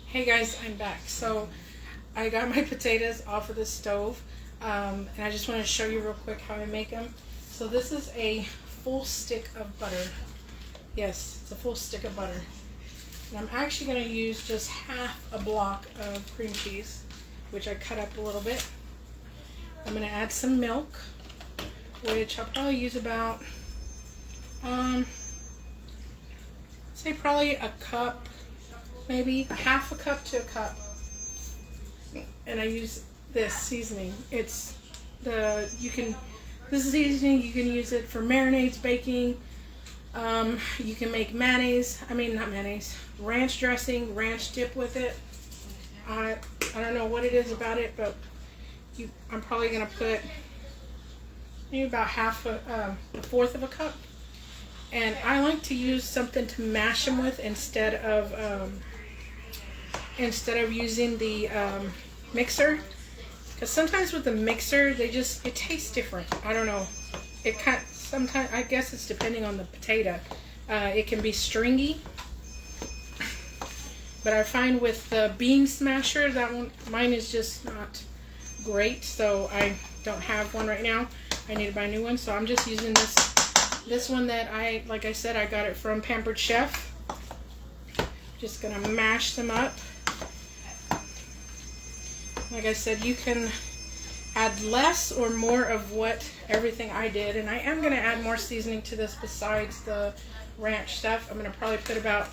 Hey guys, I'm back. So I got my potatoes off of the stove, and I just want to show you real quick how I make them. So this is a full stick of butter. Yes, it's a full stick of butter. And I'm actually going to use just half a block of cream cheese, which I cut up a little bit. I'm going to add some milk, which I'll probably use about, say probably a cup, maybe half a cup to a cup. And I use this seasoning. It's the, this seasoning, you can use it for marinades, baking. You can make mayonnaise, not mayonnaise, ranch dressing, ranch dip with it. I don't know what it is about it, but I'm probably going to put maybe about a fourth of a cup. And I like to use something to mash them with instead of using the mixer, because sometimes with the mixer it tastes different. I don't know. Sometimes I guess it's depending on the potato. It can be stringy, but I find with the bean smasher mine is just not great. So I don't have one right now. I need to buy a new one. So I'm just using this one that like I said, I got it from Pampered Chef. Just gonna mash them up. Like I said, you can add less or more of everything I did, and I am going to add more seasoning to this besides the ranch stuff. I'm going to probably put about,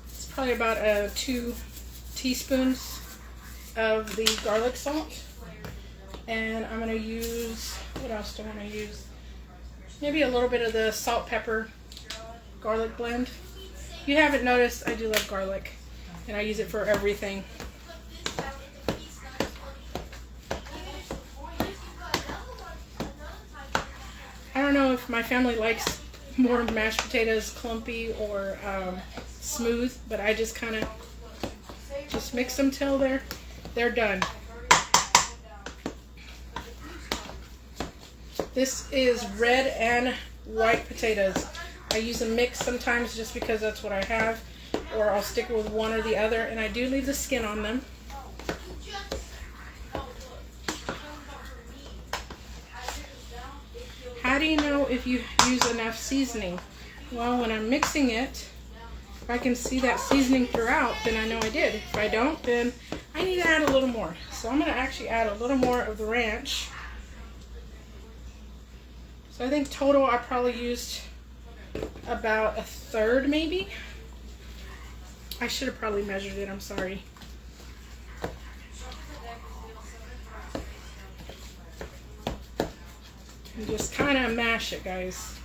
it's probably about 2 teaspoons of the garlic salt, and I'm going to use, what else do I want to use? Maybe a little bit of the salt, pepper, garlic blend. If you haven't noticed, I do love garlic, and I use it for everything. I don't know if my family likes more mashed potatoes clumpy or smooth, but I just kind of just mix them till they're done. This is red and white potatoes. I use a mix sometimes just because that's what I have, or I'll stick with one or the other, and I do leave the skin on them. How do you know if you use enough seasoning? Well, when I'm mixing it, if I can see that seasoning throughout, then I know I did. If I don't, then I need to add a little more. So I'm going to actually add a little more of the ranch. So I think total I probably used about a third maybe. I should have probably measured it, I'm sorry. And just kind of mash it, guys.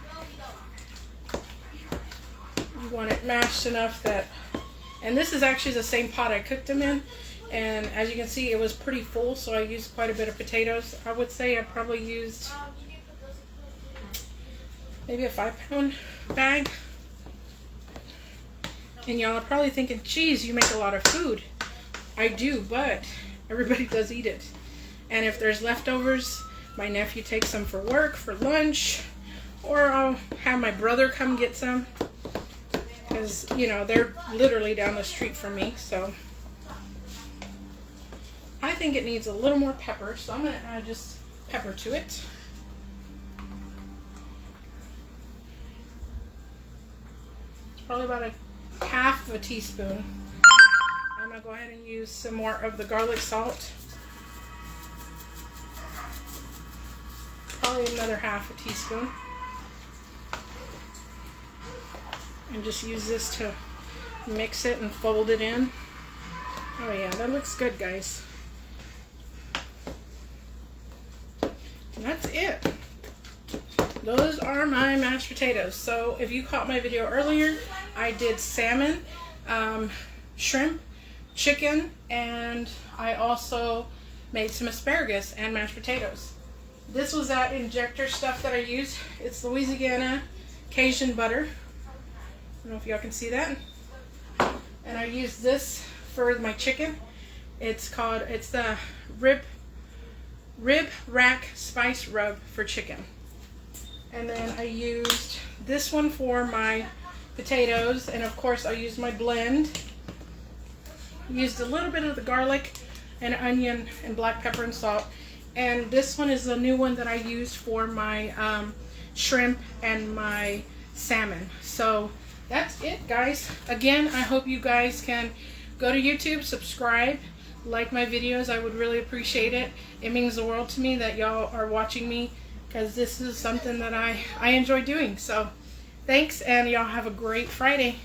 You want it mashed enough that, and this is actually the same pot I cooked them in, and as you can see it was pretty full, so I used quite a bit of potatoes. I would say I probably used maybe a 5-pound bag. And y'all are probably thinking, geez, you make a lot of food. I do, but everybody does eat it. And if there's leftovers, my nephew takes some for work, for lunch, or I'll have my brother come get some. Because, they're literally down the street from me, so. I think it needs a little more pepper, so I'm going to add just pepper to it. It's probably about a half of a teaspoon. I'm going to go ahead and use some more of the garlic salt. Probably another half a teaspoon. And just use this to mix it and fold it in. Oh yeah, that looks good, guys. And that's it. Those are my mashed potatoes. So if you caught my video earlier, I did salmon, shrimp, chicken, and I also made some asparagus and mashed potatoes. This was that injector stuff that I used. It's Louisiana Cajun butter. I don't know if y'all can see that. And I used this for my chicken. It's the rib rack spice rub for chicken. And then I used this one for my potatoes, and of course I used my blend. Used a little bit of the garlic and onion and black pepper and salt. And this one is a new one that I used for my shrimp and my salmon. So that's it, guys. Again, I hope you guys can go to YouTube, subscribe, like my videos. I would really appreciate it. It means the world to me that y'all are watching me, because this is something that I enjoy doing. So thanks, and y'all have a great Friday.